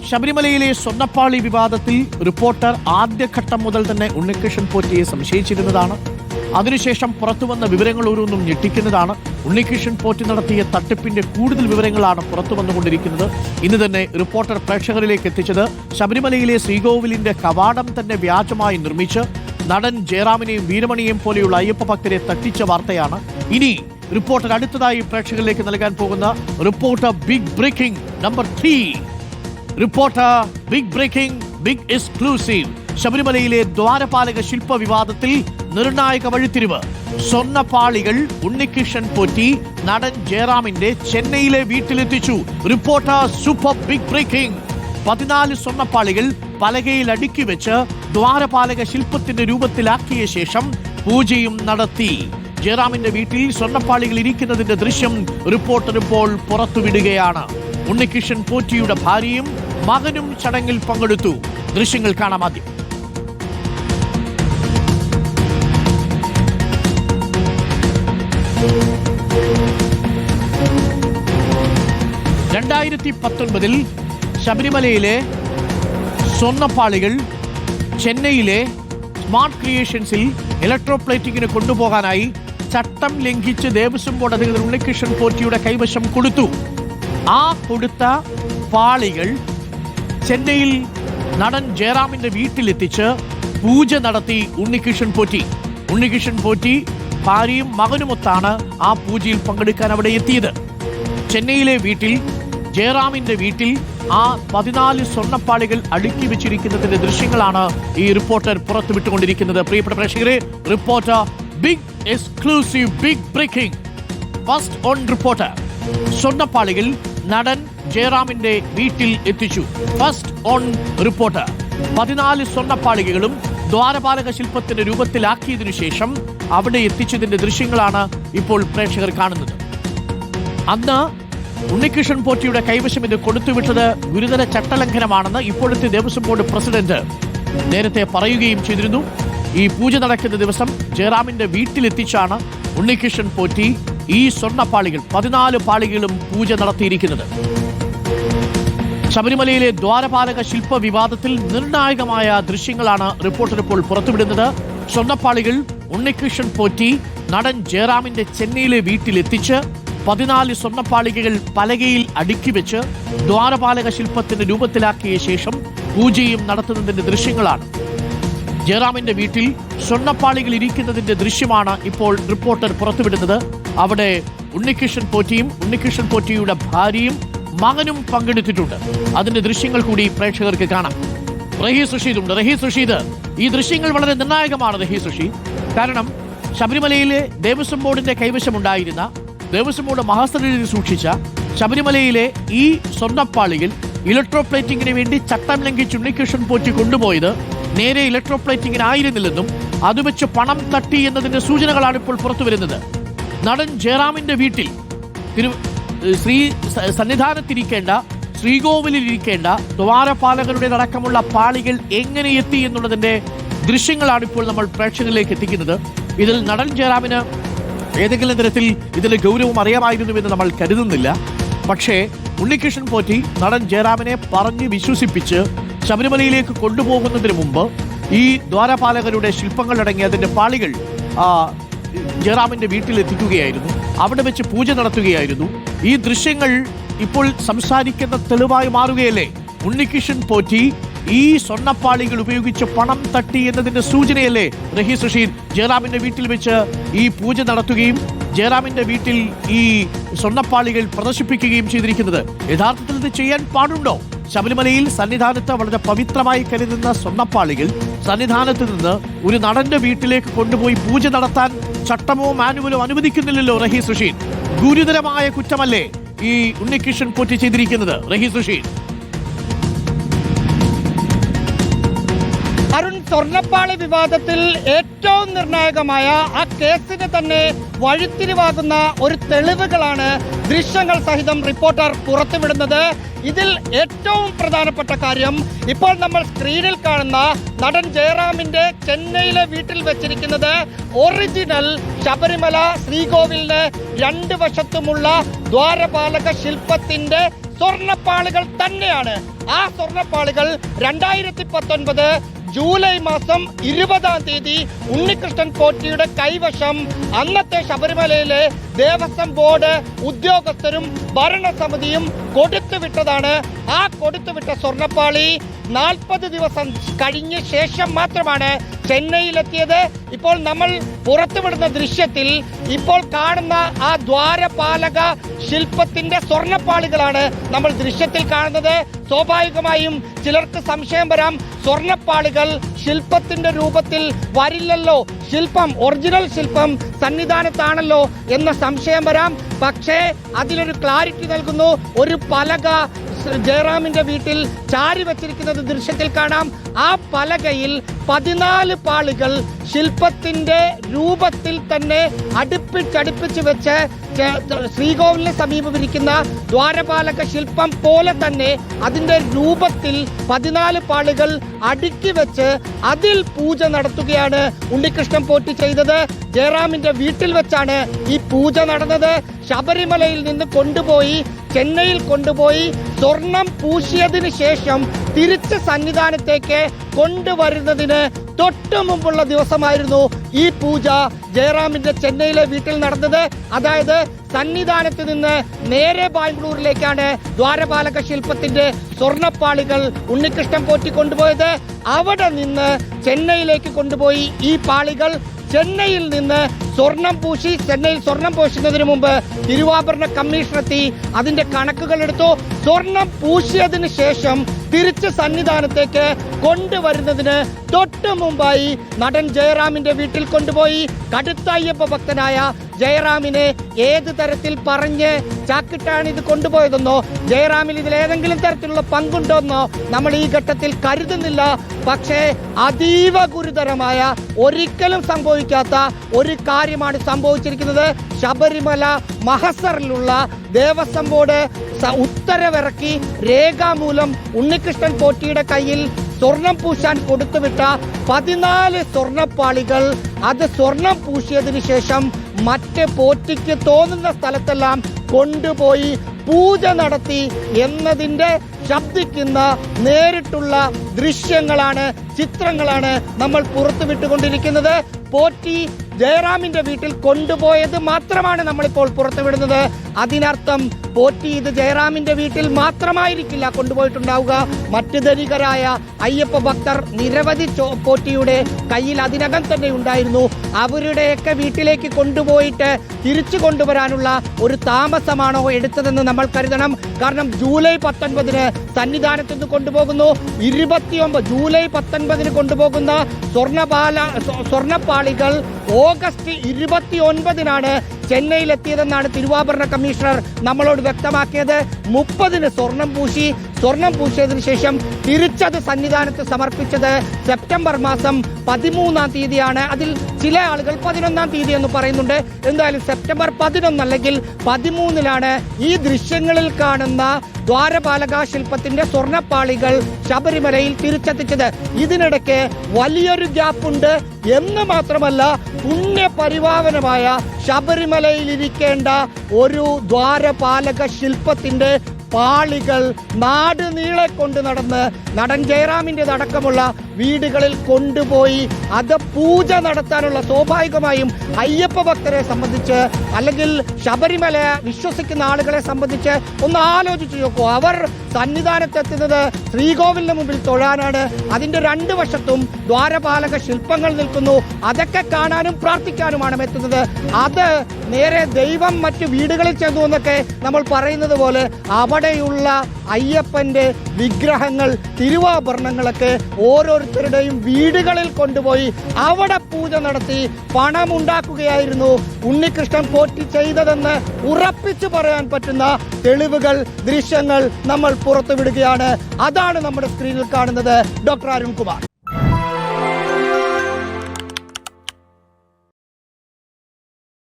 ശബരിമലയിലെ സ്വർണ്ണപ്പാളി വിവാദത്തിൽ റിപ്പോർട്ടർ ആദ്യഘട്ടം മുതൽ തന്നെ ഉണ്ണികൃഷ്ണൻ പോറ്റിയെ സംശയിച്ചിരുന്നതാണ്. അതിനുശേഷം പുറത്തുവന്ന വിവരങ്ങൾ ഓരോന്നും ഞെട്ടിക്കുന്നതാണ്. ഉണ്ണികൃഷ്ണൻ പോറ്റി നടത്തിയ തട്ടിപ്പിന്റെ കൂടുതൽ വിവരങ്ങളാണ് പുറത്തു വന്നുകൊണ്ടിരിക്കുന്നത്. ഇന്ന് തന്നെ റിപ്പോർട്ടർ പ്രേക്ഷകരിലേക്ക് എത്തിച്ചത് ശബരിമലയിലെ ശ്രീകോവിലിന്റെ കവാടം തന്നെ വ്യാജമായി നിർമ്മിച്ച് നടൻ ജയറാമിനെയും വീരമണിയെയും പോലെയുള്ള അയ്യപ്പ ഭക്തരെ തട്ടിച്ച വാർത്തയാണ്. ഇനി റിപ്പോർട്ടർ അടുത്തതായി പ്രേക്ഷകരിലേക്ക് നൽകാൻ പോകുന്ന reporter big breaking number 3. Reporter big breaking big exclusive. ശബരിമലയിലെ ദ്വാരപാലക ശില്പ വിവാദത്തിൽ നിർണായക വഴിത്തിരിവ്. സ്വർണ്ണപ്പാളികൾ ഉണ്ണികൃഷ്ണൻ പോറ്റി നടൻ ജയറാമിന്റെ ചെന്നൈയിലെ വീട്ടിലെത്തിച്ചു. Reporter super big breaking. 14 സ്വർണ്ണപ്പാളികൾ പലകയിൽ അടുക്കി വെച്ച് ദ്വാരപാലക ശില്പത്തിന്റെ രൂപത്തിലാക്കിയ ശേഷം പൂജയും നടത്തി. ജയറാമിന്റെ വീട്ടിൽ സ്വർണ്ണപ്പാളികൾ ഇരിക്കുന്നതിന്റെ ദൃശ്യം റിപ്പോർട്ടർ ഇപ്പോൾ പുറത്തുവിടുകയാണ്. ഉണ്ണികൃഷ്ണൻ പോറ്റിയുടെ ഭാര്യയും മകനും ചടങ്ങിൽ പങ്കെടുത്തു. ദൃശ്യങ്ങൾ കാണാം ആദ്യം. ിൽ ശബരിമലയിലെ സ്വർണ്ണപ്പാളികൾ ചെന്നൈയിലെ സ്മാർട്ട് ക്രിയേഷൻസിൽ ഇലക്ട്രോപ്ലേറ്റിംഗിന് കൊണ്ടുപോകാനായി ചട്ടം ലംഘിച്ച് ദേവസ്വം ബോർഡ് അധികൃതർ ഉണ്ണികൃഷ്ണൻ പോറ്റിയുടെ കൈവശം കൊടുത്തു. ആ കൊടുത്ത പാളികൾ ചെന്നൈയിൽ നടൻ ജയറാമിന്റെ വീട്ടിലെത്തിച്ച് പൂജ നടത്തി ഉണ്ണികൃഷ്ണൻ പോറ്റി. ഉണ്ണികൃഷ്ണൻ പോറ്റി ഭാര്യയും മകനുമൊത്താണ് ആ പൂജയിൽ പങ്കെടുക്കാൻ അവിടെ എത്തിയത്. ചെന്നൈയിലെ വീട്ടിൽ ജയറാമിന്റെ വീട്ടിൽ ആ 14 സ്വർണ്ണപ്പാളികൾ അടുക്കി വെച്ചിരിക്കുന്നതിന്റെ ദൃശ്യങ്ങളാണ് ഈ റിപ്പോർട്ടർ പുറത്തുവിട്ടുകൊണ്ടിരിക്കുന്നത്. പ്രിയപ്പെട്ട പ്രേക്ഷകരെ, reporter big exclusive big breaking first on reporter. സ്വർണ്ണപ്പാളികൾ നടൻ ജയറാമിന്റെ വീട്ടിൽ എത്തിച്ചു. First on reporter. 14 സ്വർണ്ണപ്പാളികകളും ദ്വാരപാലക ശില്പത്തിന്റെ രൂപത്തിലാക്കിയതിനു ശേഷം അവിടെ എത്തിച്ചതിന്റെ ദൃശ്യങ്ങളാണ് ഇപ്പോൾ പ്രേക്ഷകർ കാണുന്നത്. അന്ന് ഉണ്ണികൃഷ്ണൻ പോറ്റിയുടെ കൈവശം ഇത് കൊടുത്തുവിട്ടത് ഗുരുതര ചട്ടലംഘനമാണെന്ന് ഇപ്പോഴത്തെ ദേവസ്വം ബോർഡ് പ്രസിഡന്റ് നേരത്തെ പറയുകയും ചെയ്തിരുന്നു. ഈ പൂജ നടക്കുന്ന ദിവസം ജയറാമിന്റെ വീട്ടിലെത്തിച്ചാണ് ഉണ്ണികൃഷ്ണൻ പോറ്റി ഈ സ്വർണ്ണപ്പാളികൾ 14 പാളികളും പൂജ നടത്തിയിരിക്കുന്നത്. ശബരിമലയിലെ ദ്വാരപാലക ശില്പ വിവാദത്തിൽ നിർണായകമായ ദൃശ്യങ്ങളാണ് റിപ്പോർട്ടർ ഇപ്പോൾ പുറത്തുവിടുന്നത്. സ്വർണ്ണപ്പാളികൾ ഉണ്ണികൃഷ്ണൻ പോറ്റി നടൻ ജയറാമിന്റെ ചെന്നൈയിലെ വീട്ടിലെത്തിച്ച് 14 സ്വർണ്ണപ്പാളികകൾ പലകയിൽ അടുക്കി വെച്ച് ദ്വാരപാലക ശില്പത്തിന്റെ രൂപത്തിലാക്കിയ ശേഷം പൂജയും നടത്തുന്നതിന്റെ ദൃശ്യങ്ങളാണ്. ജയറാമിന്റെ വീട്ടിൽ സ്വർണ്ണപ്പാളികൾ ഇരിക്കുന്നതിന്റെ ദൃശ്യമാണ് ഇപ്പോൾ റിപ്പോർട്ടർ പുറത്തുവിടുന്നത്. അവിടെ ഉണ്ണികൃഷ്ണൻ പോറ്റിയും ഉണ്ണികൃഷ്ണൻ പോറ്റിയുടെ ഭാര്യയും മകനും പങ്കെടുത്തിട്ടുണ്ട്. അതിന്റെ ദൃശ്യങ്ങൾ കൂടി പ്രേക്ഷകർക്ക് കാണാം. റഹീസ് റഷീദുണ്ട്. റഹീസ് റഷീദ്, ഈ ദൃശ്യങ്ങൾ വളരെ നിർണായകമാണ്. റഹീസ് റഷീദ്, കാരണം ശബരിമലയിലെ ദേവസ്വം ബോർഡിന്റെ കൈവശമുണ്ടായിരുന്ന, ദേവസ്വം ബോർഡ് മഹാസ്ഥലിൽ സൂക്ഷിച്ച ശബരിമലയിലെ ഈ സ്വർണ്ണപ്പാളികൾ ഇലക്ട്രോപ്ലേറ്റിംഗിന് വേണ്ടി ചട്ടം ലംഘിച്ച് ഉണ്ണികൃഷ്ണൻ പോറ്റി കൊണ്ടുപോയത് നേരെ ഇലക്ട്രോപ്ലേറ്റിംഗിനായിരുന്നില്ലെന്നും അത് വെച്ച് പണം തട്ടി എന്നതിന്റെ സൂചനകളാണ് ഇപ്പോൾ പുറത്തു വരുന്നത്. നടൻ ജയറാമിന്റെ വീട്ടിൽ ശ്രീ സന്നിധാനത്തിരിക്കേണ്ട, ശ്രീകോവിലിരിക്കേണ്ട ദ്വാരപാലകരുടെ അടക്കമുള്ള പാളികൾ എങ്ങനെ എത്തി എന്നുള്ളതിന്റെ ദൃശ്യങ്ങളാണ് ഇപ്പോൾ നമ്മൾ പ്രേക്ഷകരിലേക്ക് എത്തിക്കുന്നത്. ഇതിൽ നടൻ ജയറാമിന് ഏതെങ്കിലും തരത്തിൽ ഇതിന്റെ ഗൗരവം അറിയാമായിരുന്നുവെന്ന് നമ്മൾ കരുതുന്നില്ല. പക്ഷേ ഉണ്ണികൃഷ്ണൻ പോറ്റി നടൻ ജയറാമിനെ പറഞ്ഞ് വിശ്വസിപ്പിച്ച് ശബരിമലയിലേക്ക് കൊണ്ടുപോകുന്നതിന് മുമ്പ് ഈ ദ്വാരപാലകരുടെ ശില്പങ്ങളടങ്ങിയ അതിന്റെ പാളികൾ ജയറാമിന്റെ വീട്ടിലെത്തിക്കുകയായിരുന്നു. അവിടെ വെച്ച് പൂജ നടത്തുകയായിരുന്നു. ഈ ദൃശ്യങ്ങൾ ഇപ്പോൾ സംസാരിക്കുന്ന തെളിവായി മാറുകയല്ലേ? ഉണ്ണികൃഷ്ണൻ പോറ്റി ഈ സ്വർണ്ണപ്പാളികൾ ഉപയോഗിച്ച് പണം തട്ടി എന്നതിന്റെ സൂചനയല്ലേ റഹീസ് റഷീദ് ജയറാമിന്റെ വീട്ടിൽ വെച്ച് ഈ പൂജ നടത്തുകയും ജയറാമിന്റെ വീട്ടിൽ ഈ സ്വർണ്ണപ്പാളികൾ പ്രദർശിപ്പിക്കുകയും ചെയ്തിരിക്കുന്നത്? യഥാർത്ഥത്തിൽ ഇത് ചെയ്യാൻ പാടുണ്ടോ? ശബരിമലയിൽ സന്നിധാനത്ത് വളരെ പവിത്രമായി കരുതുന്ന സ്വർണ്ണപ്പാളികൾ സന്നിധാനത്ത് നിന്ന് ഒരു നടന്റെ വീട്ടിലേക്ക് കൊണ്ടുപോയി പൂജ നടത്താൻ ചട്ടമോ മാനുവലോ അനുവദിക്കുന്നില്ലല്ലോ റഹീസ് റഷീദ്. ഗുരുതരമായ കുറ്റമല്ലേ ഈ ഉണ്ണികൃഷ്ണൻ പോറ്റി ചെയ്തിരിക്കുന്നത് റഹീസ് റഷീദ്? അരുൺ, സ്വർണ്ണപ്പാളി വിവാദത്തിൽ ഏറ്റവും നിർണായകമായ ആ കേസിന് തന്നെ വഴിത്തിരിവാകുന്ന ഒരു തെളിവുകളാണ് ദൃശ്യങ്ങൾ സഹിതം റിപ്പോർട്ടർ പുറത്തുവിടുന്നത്. ഇതിൽ ഏറ്റവും പ്രധാനപ്പെട്ട കാര്യം, ഇപ്പോൾ നമ്മൾ സ്ക്രീനിൽ കാണുന്ന നടൻ ജയറാമിന്റെ ചെന്നൈയിലെ വീട്ടിൽ വെച്ചിരിക്കുന്നത് ഒറിജിനൽ ശബരിമല ശ്രീകോവിലിന് 2 വശത്തുമുള്ള ദ്വാരപാലക ശില്പത്തിന്റെ സ്വർണ്ണപ്പാളികൾ തന്നെയാണ്. ആ സ്വർണ്ണപ്പാളികൾ 2019 ജൂലൈ മാസം 20-ാം തീയതി ഉണ്ണികൃഷ്ണൻ പോറ്റിയുടെ കൈവശം അന്നത്തെ ശബരിമലയിലെ ദേവസ്വം ബോർഡ് ഉദ്യോഗസ്ഥരും ഭരണസമിതിയും കൊടുത്തുവിട്ടതാണ്. ആ കൊടുത്തുവിട്ട സ്വർണ്ണപ്പാളി 40 ദിവസം കഴിഞ്ഞ ശേഷം മാത്രമാണ് ചെന്നൈയിലെത്തിയത്. ഇപ്പോൾ നമ്മൾ പുറത്തുവിടുന്ന ദൃശ്യത്തിൽ ഇപ്പോൾ കാണുന്ന ആ ദ്വാരപാലക ശില്പത്തിന്റെ സ്വർണ്ണപ്പാളികളാണ് നമ്മൾ ദൃശ്യത്തിൽ കാണുന്നത്. സ്വാഭാവികമായും ചിലർക്ക് സംശയം വരാം, സ്വർണ്ണപ്പാളികൾ ശില്പത്തിന്റെ രൂപത്തിൽ വരില്ലല്ലോ, ശില്പം ഒറിജിനൽ ശില്പം സന്നിധാനത്താണല്ലോ എന്ന സംശയം വരാം. പക്ഷേ അതിലൊരു ക്ലാരിറ്റി നൽകുന്നു. ഒരു പലക ജയറാമിന്റെ വീട്ടിൽ ചാരി വെച്ചിരിക്കുന്നത് ദൃശ്യത്തിൽ കാണാം. ആ പലകയിൽ 14 പാളികൾ ശില്പത്തിന്റെ രൂപത്തിൽ തന്നെ അടുപ്പിച്ചടുപ്പിച്ച് വെച്ച് ശ്രീകോവിലിന് സമീപമിരിക്കുന്ന ദ്വാരപാലക ശില്പം പോലെ തന്നെ അതിന്റെ രൂപത്തിൽ 14 പാളികൾ അടുക്കി വെച്ച് അതിൽ പൂജ നടത്തുകയാണ് ഉണ്ണികൃഷ്ണൻ പോറ്റി ചെയ്തത്. ജയറാമിന്റെ വീട്ടിൽ വെച്ചാണ് ഈ പൂജ നടന്നത്. ശബരിമലയിൽ നിന്ന് കൊണ്ടുപോയി ചെന്നൈയിൽ കൊണ്ടുപോയി സ്വർണം പൂശിയതിനു ശേഷം തിരിച്ച് സന്നിധാനത്തേക്ക് കൊണ്ടുവരുന്നതിന് തൊട്ടു മുമ്പുള്ള ദിവസമായിരുന്നു ഈ പൂജ ജയറാമിന്റെ ചെന്നൈയിലെ വീട്ടിൽ നടന്നത്. അതായത് സന്നിധാനത്ത് നിന്ന് നേരെ ബാംഗ്ലൂരിലേക്കാണ് ദ്വാരപാലക ശില്പത്തിന്റെ സ്വർണ്ണപ്പാളികൾ ഉണ്ണികൃഷ്ണൻ പോറ്റി കൊണ്ടുപോയത്. അവിടെ നിന്ന് ചെന്നൈയിലേക്ക് കൊണ്ടുപോയി ഈ പാളികൾ ചെന്നൈയിൽ നിന്ന് സ്വർണം പൂശി, ചെന്നൈയിൽ സ്വർണം പൂശുന്നതിന് മുമ്പ് തിരുവാഭരണ കമ്മീഷൻ എത്തി അതിന്റെ കണക്കുകൾ എടുത്തു. സ്വർണം പൂശിയതിനു ശേഷം തിരിച്ച് സന്നിധാനത്തേക്ക് കൊണ്ടുവരുന്നതിന് തൊട്ടു മുമ്പായി നടൻ ജയറാമിന്റെ വീട്ടിൽ കൊണ്ടുപോയി. കടുത്ത അയ്യപ്പ ഭക്തനായ ജയറാമിനെ ഏത് തരത്തിൽ പറഞ്ഞ് ചാക്കിട്ടാണ് ഇത് കൊണ്ടുപോയതെന്നോ ജയറാമിൽ ഇതിൽ ഏതെങ്കിലും തരത്തിലുള്ള പങ്കുണ്ടോന്നോ നമ്മൾ ഈ ഘട്ടത്തിൽ കരുതുന്നില്ല. പക്ഷേ അതീവ ഗുരുതരമായ, ഒരിക്കലും സംഭവിക്കാത്ത ഒരു കാര്യമാണ് സംഭവിച്ചിരിക്കുന്നത്. ശബരിമല മഹസറിലുള്ള ദേവസ്വം ബോർഡ് ഉത്തരവിറക്കി രേഖാമൂലം ഉണ്ണികൃഷ്ണൻ പോറ്റിയുടെ കയ്യിൽ സ്വർണം പൂശാൻ കൊടുത്തുവിട്ട 14 സ്വർണ്ണപ്പാളികൾ അത് സ്വർണം പൂശിയതിനു ശേഷം മറ്റ് പോറ്റിക്ക് തോന്നുന്ന സ്ഥലത്തെല്ലാം കൊണ്ടുപോയി പൂജ നടത്തി എന്നതിന്റെ ശബ്ദിക്കുന്ന നേരിട്ടുള്ള ദൃശ്യങ്ങളാണ്, ചിത്രങ്ങളാണ് നമ്മൾ പുറത്തുവിട്ടുകൊണ്ടിരിക്കുന്നത്. പോറ്റി ജയറാമിന്റെ വീട്ടിൽ കൊണ്ടുപോയത് മാത്രമാണ് നമ്മളിപ്പോൾ പുറത്തുവിടുന്നത്. അതിനർത്ഥം പോറ്റി ഇത് ജയറാമിന്റെ വീട്ടിൽ മാത്രമായിരിക്കില്ല കൊണ്ടുപോയിട്ടുണ്ടാവുക. മറ്റു ധനികരായ അയ്യപ്പ ഭക്തർ നിരവധി പോറ്റിയുടെ കയ്യിൽ അതിനകം തന്നെ ഉണ്ടായിരുന്നു. അവരുടെയൊക്കെ വീട്ടിലേക്ക് കൊണ്ടുപോയിട്ട് തിരിച്ചു കൊണ്ടുവരാനുള്ള ഒരു താമസമാണോ എടുത്തതെന്ന് നമ്മൾ കരുതണം. കാരണം ജൂലൈ 19 സന്നിധാനത്ത് നിന്ന് കൊണ്ടുപോകുന്നു. 29 ജൂലൈ 19 കൊണ്ടുപോകുന്ന സ്വർണ്ണപ്പാളികൾ ഓഗസ്റ്റ് 29 ചെന്നൈയിലെത്തിയതെന്നാണ് തിരുവാഭരണ കമ്മീഷണർ നമ്മളോട് വ്യക്തമാക്കിയത്. 30 സ്വർണം പൂശിയതിനു ശേഷം തിരിച്ചത് സന്നിധാനത്ത് സമർപ്പിച്ചത് സെപ്റ്റംബർ മാസം 13-ാം തീയതിയാണ്. അതിൽ ചില ആളുകൾ 11-ാം തീയതി എന്ന് പറയുന്നുണ്ട്. എന്തായാലും സെപ്റ്റംബർ 11 അല്ലെങ്കിൽ 13 ഈ ദൃശ്യങ്ങളിൽ കാണുന്ന ദ്വാരപാലക ശില്പത്തിന്റെ സ്വർണ്ണപ്പാളികൾ ശബരിമലയിൽ തിരിച്ചെത്തിച്ചത്. ഇതിനിടയ്ക്ക് വലിയൊരു ഗ്യാപ്പുണ്ട് എന്ന് മാത്രമല്ല, പുണ്യപരിപാവനമായ ശബരിമലയിൽ ഇരിക്കേണ്ട ഒരു ദ്വാരപാലക ശില്പത്തിന്റെ പാളികൾ നാട് നീളെ കൊണ്ട് നടന്ന് നടൻ ജയറാമിന്റെ അടക്കമുള്ള വീടുകളിൽ കൊണ്ടുപോയി അത് പൂജ നടത്താനുള്ള, സ്വാഭാവികമായും അയ്യപ്പ ഭക്തരെ സംബന്ധിച്ച് അല്ലെങ്കിൽ ശബരിമല വിശ്വസിക്കുന്ന ആളുകളെ സംബന്ധിച്ച് ഒന്ന് ആലോചിച്ചു നോക്കൂ. അവർ സന്നിധാനത്തെത്തുന്നത് ശ്രീകോവിലിന് മുമ്പിൽ തൊഴാനാണ്. അതിന്റെ 2 വശത്തും ദ്വാരപാലക ശില്പങ്ങൾ നിൽക്കുന്നു. അതൊക്കെ കാണാനും പ്രാർത്ഥിക്കാനുമാണ് എത്തുന്നത്. അത് നേരെ ദൈവം മറ്റു വീടുകളിൽ ചെന്നു എന്നൊക്കെ നമ്മൾ പറയുന്നത് പോലെ അവിടെയുള്ള അയ്യപ്പന്റെ വിഗ്രഹങ്ങൾ, തിരുവാഭരണങ്ങളൊക്കെ ഓരോരുത്തരുടെയും വീടുകളിൽ കൊണ്ടുപോയി അവിടെ പൂജ നടത്തി പണമുണ്ടാക്കുകയായിരുന്നു ഉണ്ണികൃഷ്ണൻ പോറ്റി ചെയ്തതെന്ന് ഉറപ്പിച്ചു പറയാൻ പറ്റുന്ന തെളിവുകൾ, ദൃശ്യങ്ങൾ നമ്മൾ പുറത്തുവിടുകയാണ്. അതാണ് നമ്മുടെ സ്ക്രീനിൽ കാണുന്നത്. ഡോക്ടർ അരുൺകുമാർ.